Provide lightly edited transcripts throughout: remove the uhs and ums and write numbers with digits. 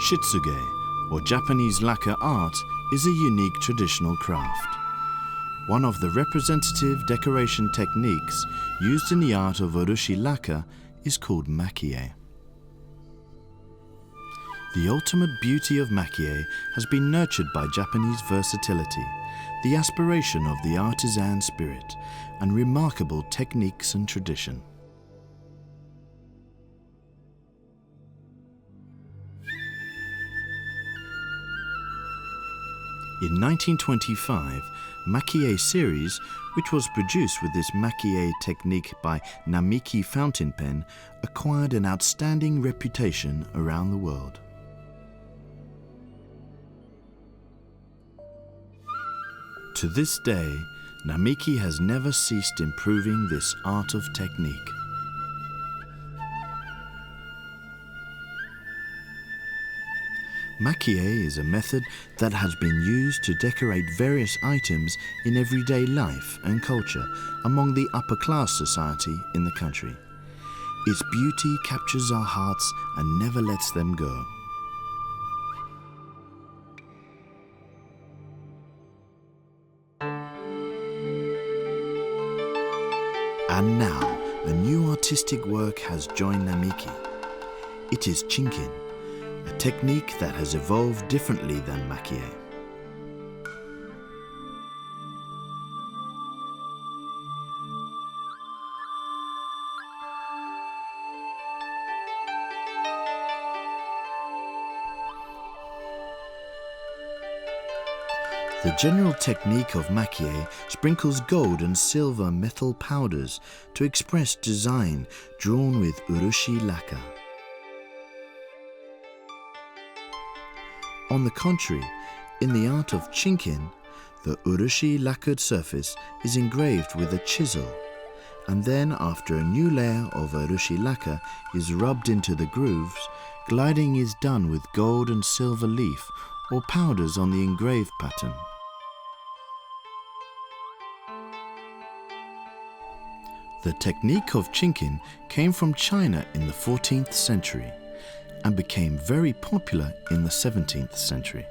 Shitsuge, or Japanese lacquer art, is a unique traditional craft. One of the representative decoration techniques used in the art of urushi lacquer is called Maki-e. The ultimate beauty of Maki-e has been nurtured by Japanese versatility, the aspiration of the artisan spirit, and remarkable techniques and tradition. In 1925, Maki-e series, which was produced with this Maki-e technique by Namiki fountain pen, acquired an outstanding reputation around the world. To this day, Namiki has never ceased improving this art of technique. Maki-e is a method that has been used to decorate various items in everyday life and culture among the upper-class society in the country. Its beauty captures our hearts and never lets them go. And now, a new artistic work has joined Namiki. It is Chinkin, a technique that has evolved differently than Maki-e. The general technique of Maki-e sprinkles gold and silver metal powders to express design drawn with urushi lacquer. On the contrary, in the art of Chinkin, the urushi lacquered surface is engraved with a chisel, and then after a new layer of urushi lacquer is rubbed into the grooves, gliding is done with gold and silver leaf or powders on the engraved pattern. The technique of Chinkin came from China in the 14th century and became very popular in the 17th century.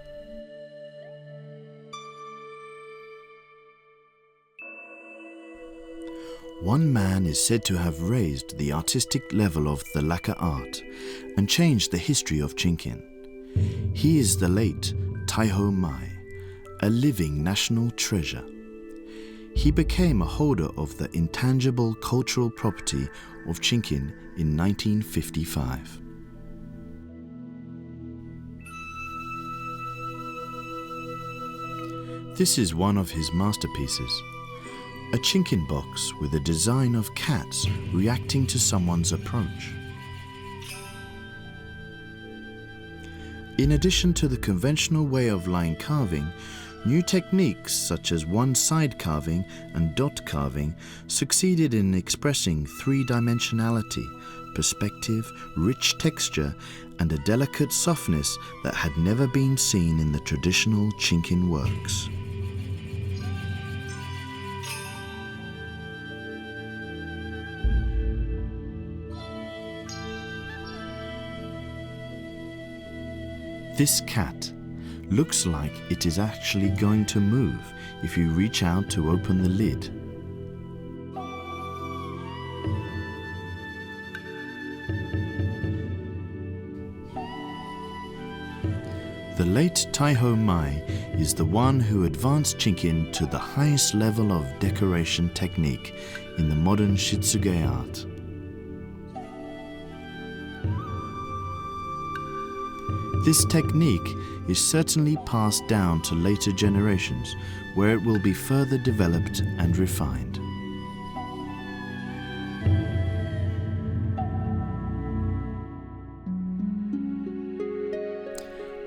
One man is said to have raised the artistic level of the lacquer art and changed the history of Chinkin. He is the late Taiho Mai, a living national treasure. He became a holder of the intangible cultural property of Chinkin in 1955. This is one of his masterpieces, a Chinkin box with a design of cats reacting to someone's approach. In addition to the conventional way of line carving, new techniques such as one-side carving and dot carving succeeded in expressing three-dimensionality, perspective, rich texture, and a delicate softness that had never been seen in the traditional Chinkin works. This cat looks like it is actually going to move if you reach out to open the lid. The late Taiho Mai is the one who advanced Chinkin to the highest level of decoration technique in the modern Shitsuge art. This technique is certainly passed down to later generations, where it will be further developed and refined.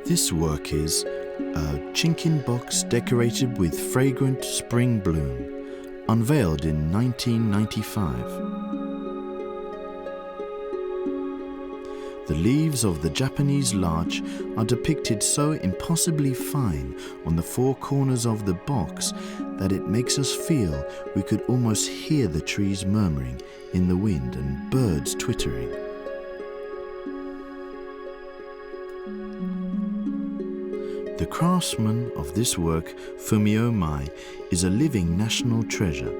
This work is a Chinkin box decorated with fragrant spring bloom, unveiled in 1995. The leaves of the Japanese larch are depicted so impossibly fine on the four corners of the box that it makes us feel we could almost hear the trees murmuring in the wind and birds twittering. The craftsman of this work, Fumio Mai, is a living national treasure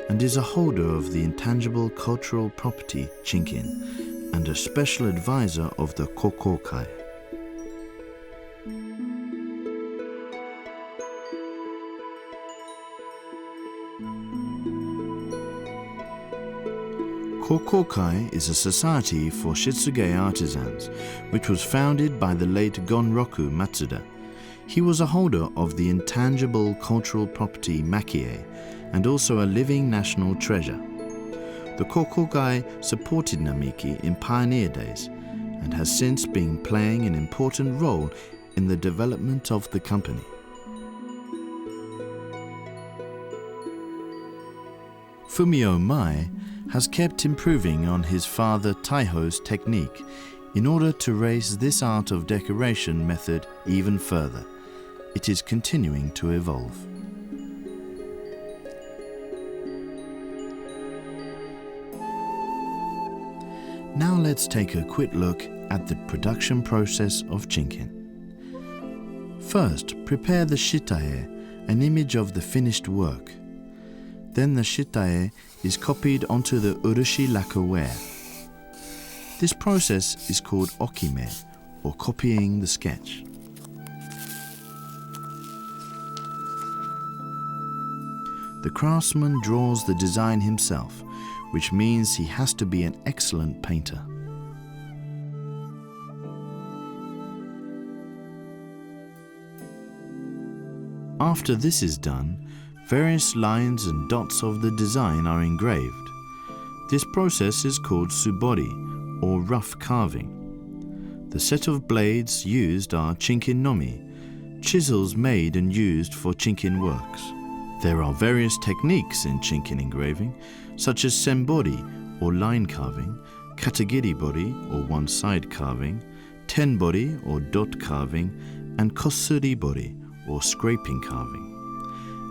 and is a holder of the intangible cultural property Chinkin and a special advisor of the Kokokai. Kokokai is a society for shitsuge artisans, which was founded by the late Gonroku Matsuda. He was a holder of the intangible cultural property Maki-e and also a living national treasure. The Kokokai supported Namiki in pioneer days and has since been playing an important role in the development of the company. Fumio Mai has kept improving on his father Taiho's technique in order to raise this art of decoration method even further. It is continuing to evolve. Now let's take a quick look at the production process of Chinkin. First, prepare the shitae, an image of the finished work. Then the shitae is copied onto the urushi lacquerware. This process is called okime, or copying the sketch. The craftsman draws the design himself, which means he has to be an excellent painter. After this is done, various lines and dots of the design are engraved. This process is called subori, or rough carving. The set of blades used are chinkin nomi, chisels made and used for chinkin works. There are various techniques in chinkin engraving, such as senbori, or line carving, katagiri-bori, or one-side carving, tenbori, or dot carving, and kosuri-bori, or scraping carving.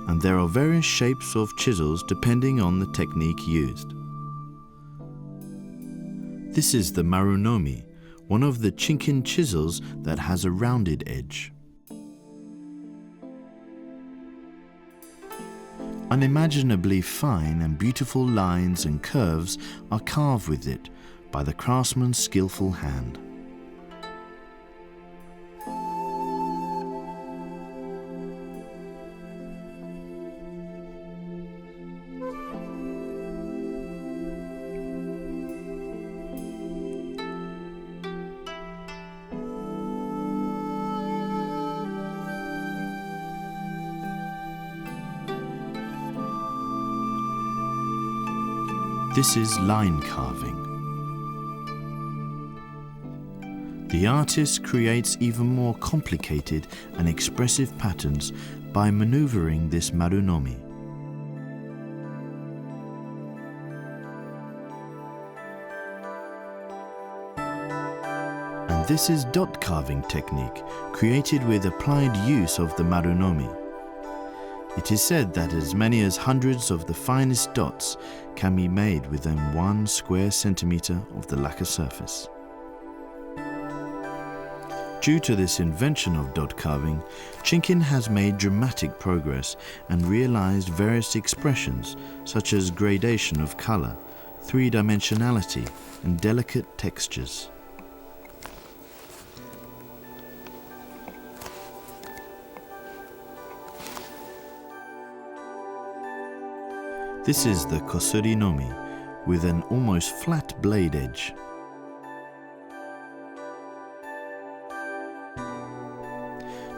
And there are various shapes of chisels depending on the technique used. This is the marunomi, one of the chinkin chisels that has a rounded edge. Unimaginably fine and beautiful lines and curves are carved with it by the craftsman's skillful hand. This is line carving. The artist creates even more complicated and expressive patterns by maneuvering this marunomi. And this is dot carving technique, created with applied use of the marunomi. It is said that as many as hundreds of the finest dots can be made within 1 square centimeter of the lacquer surface. Due to this invention of dot carving, Chinkin has made dramatic progress and realized various expressions such as gradation of color, three-dimensionality, and delicate textures. This is the kosuri nomi, with an almost flat blade edge.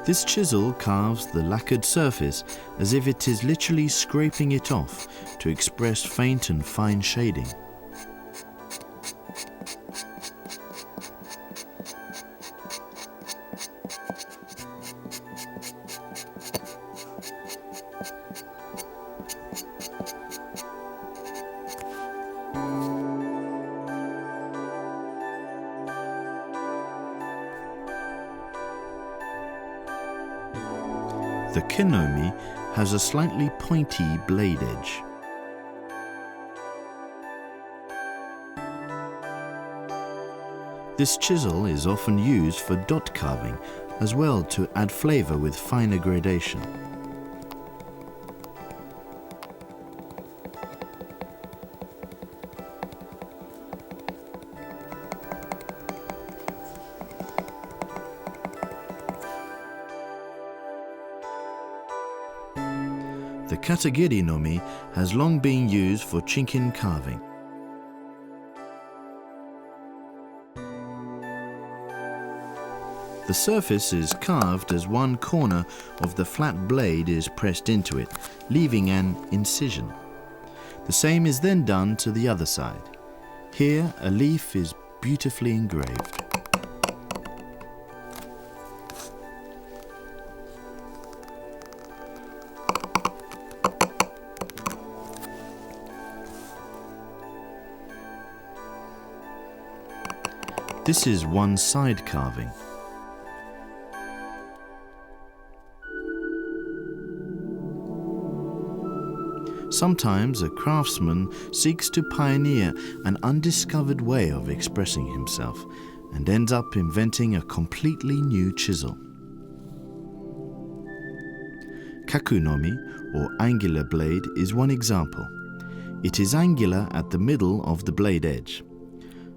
This chisel carves the lacquered surface as if it is literally scraping it off to express faint and fine shading. The kenomi has a slightly pointy blade edge. This chisel is often used for dot carving, as well to add flavor with finer gradation. The katagiri nomi has long been used for Chinkin carving. The surface is carved as one corner of the flat blade is pressed into it, leaving an incision. The same is then done to the other side. Here, a leaf is beautifully engraved. This is one side carving. Sometimes a craftsman seeks to pioneer an undiscovered way of expressing himself and ends up inventing a completely new chisel. Kakunomi, or angular blade, is one example. It is angular at the middle of the blade edge.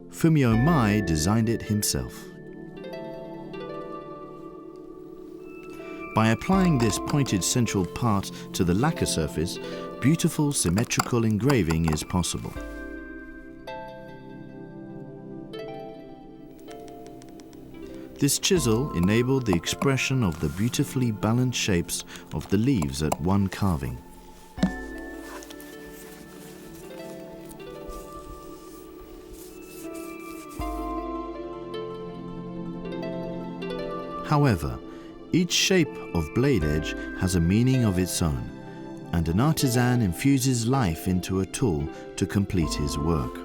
Fumio Mai designed it himself. By applying this pointed central part to the lacquer surface, beautiful symmetrical engraving is possible. This chisel enabled the expression of the beautifully balanced shapes of the leaves at one carving. However, each shape of blade edge has a meaning of its own, and an artisan infuses life into a tool to complete his work.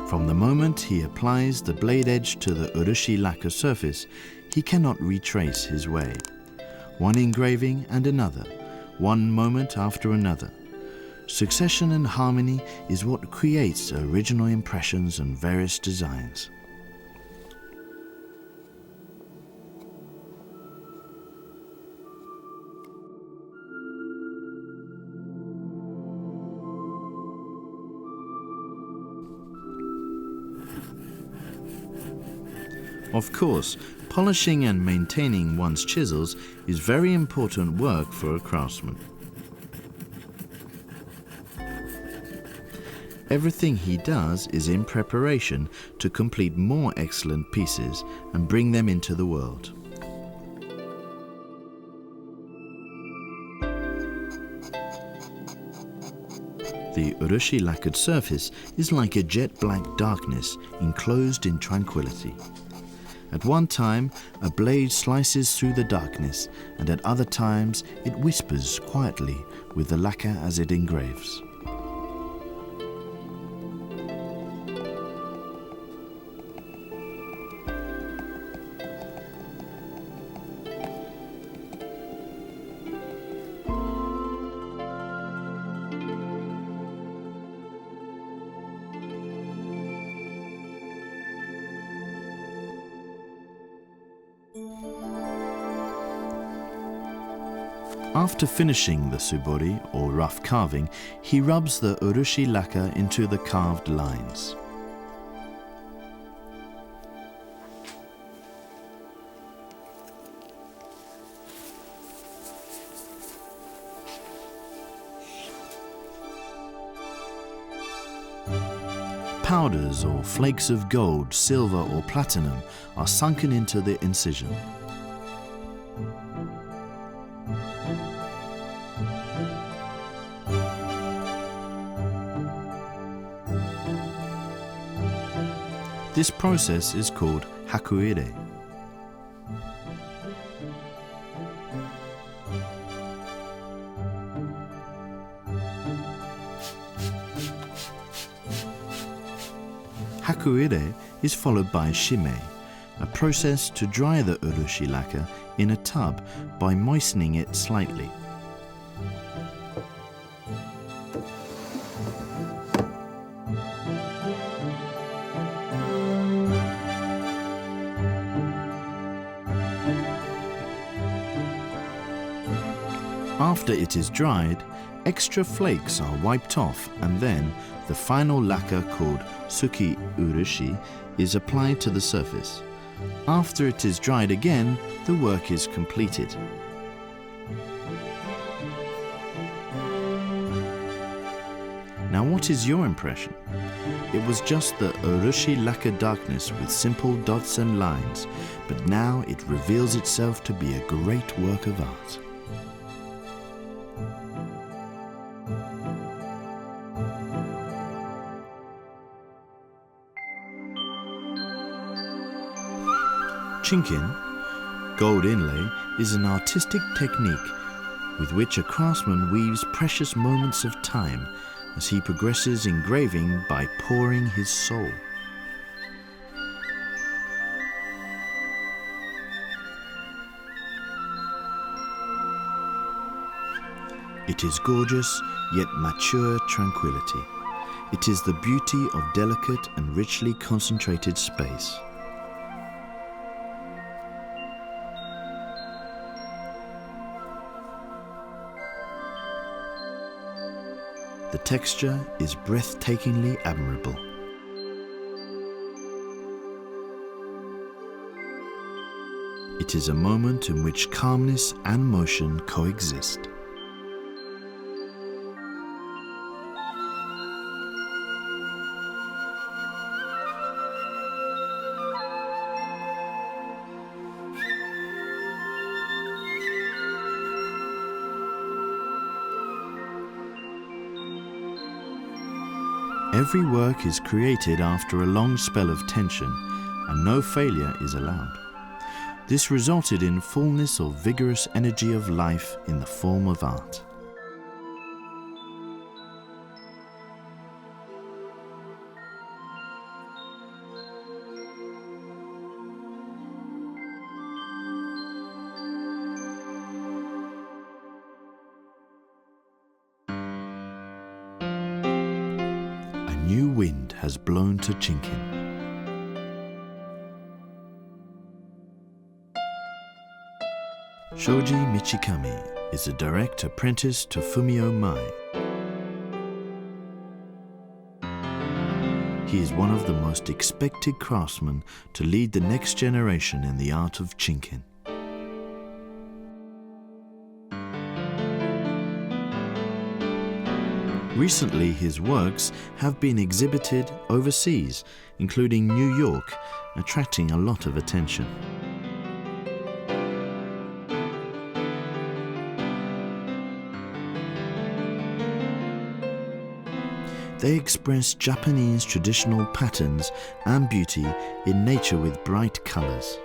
From the moment he applies the blade edge to the urushi lacquer surface, he cannot retrace his way. One engraving and another, one moment after another. Succession and harmony is what creates original impressions and various designs. Of course, polishing and maintaining one's chisels is very important work for a craftsman. Everything he does is in preparation to complete more excellent pieces and bring them into the world. The urushi lacquered surface is like a jet black darkness enclosed in tranquility. At one time, a blade slices through the darkness, and at other times it whispers quietly with the lacquer as it engraves. After finishing the tsubori, or rough carving, he rubs the urushi lacquer into the carved lines. Powders or flakes of gold, silver or platinum are sunken into the incision. This process is called hakuire. Hakuire is followed by shime, a process to dry the urushi lacquer in a tub by moistening it slightly. After it is dried, extra flakes are wiped off, and then the final lacquer called suki urushi is applied to the surface. After it is dried again, the work is completed. Now, what is your impression? It was just the urushi lacquer darkness with simple dots and lines, but now it reveals itself to be a great work of art. Chinkin, gold inlay, is an artistic technique with which a craftsman weaves precious moments of time as he progresses engraving by pouring his soul. It is gorgeous yet mature tranquility. It is the beauty of delicate and richly concentrated space. The texture is breathtakingly admirable. It is a moment in which calmness and motion coexist. Every work is created after a long spell of tension, and no failure is allowed. This resulted in fullness of vigorous energy of life in the form of art. New wind has blown to Chinkin. Shoji Michikami is a direct apprentice to Fumio Mai. He is one of the most expected craftsmen to lead the next generation in the art of Chinkin. Recently, his works have been exhibited overseas, including New York, attracting a lot of attention. They express Japanese traditional patterns and beauty in nature with bright colors.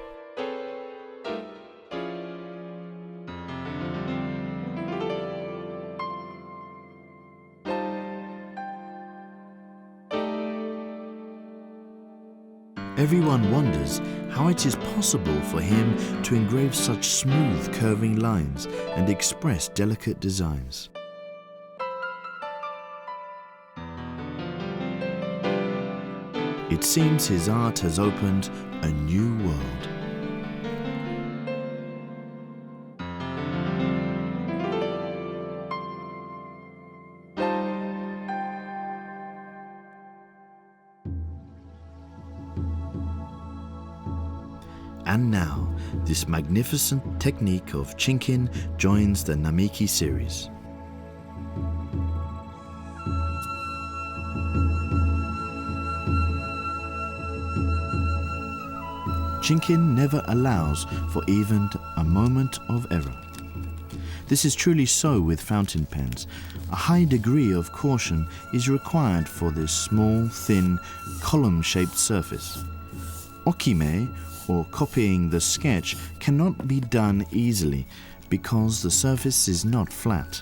Everyone wonders how it is possible for him to engrave such smooth curving lines and express delicate designs. It seems his art has opened a new world. And now, this magnificent technique of Chinkin joins the Namiki series. Chinkin never allows for even a moment of error. This is truly so with fountain pens. A high degree of caution is required for this small, thin, column-shaped surface. Okime, or copying the sketch, cannot be done easily because the surface is not flat.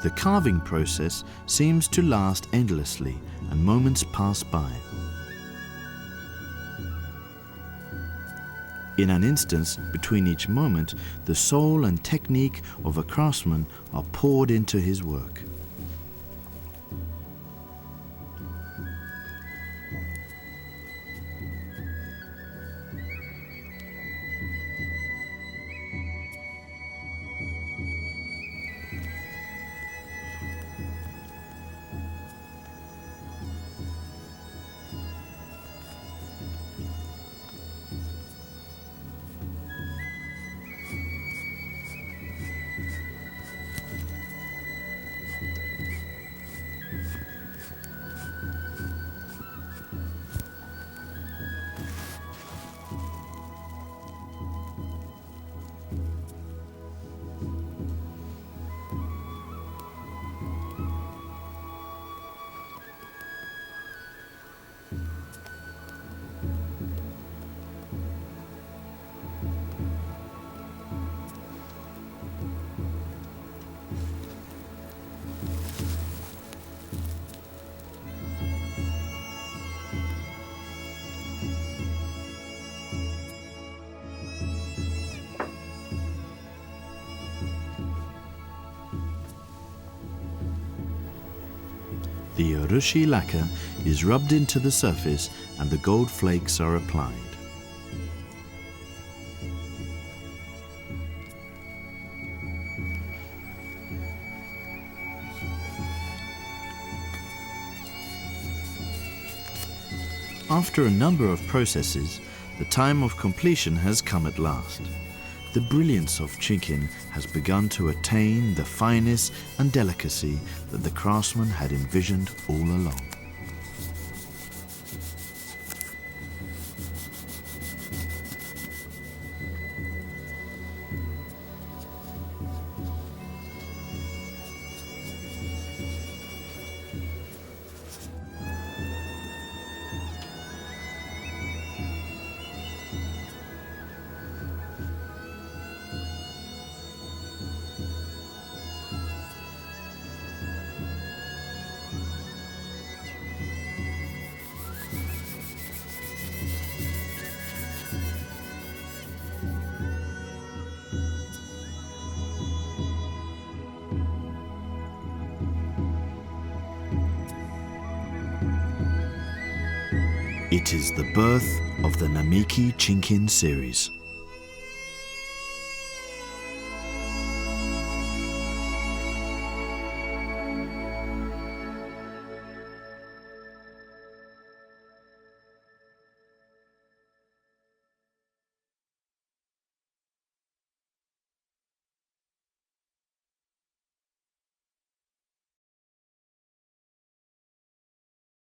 The carving process seems to last endlessly, and moments pass by. In an instance, between each moment, the soul and technique of a craftsman are poured into his work. The urushi lacquer is rubbed into the surface and the gold flakes are applied. After a number of processes, the time of completion has come at last. The brilliance of Chinkin has begun to attain the fineness and delicacy that the craftsman had envisioned all along. It is the birth of the Namiki Chinkin series.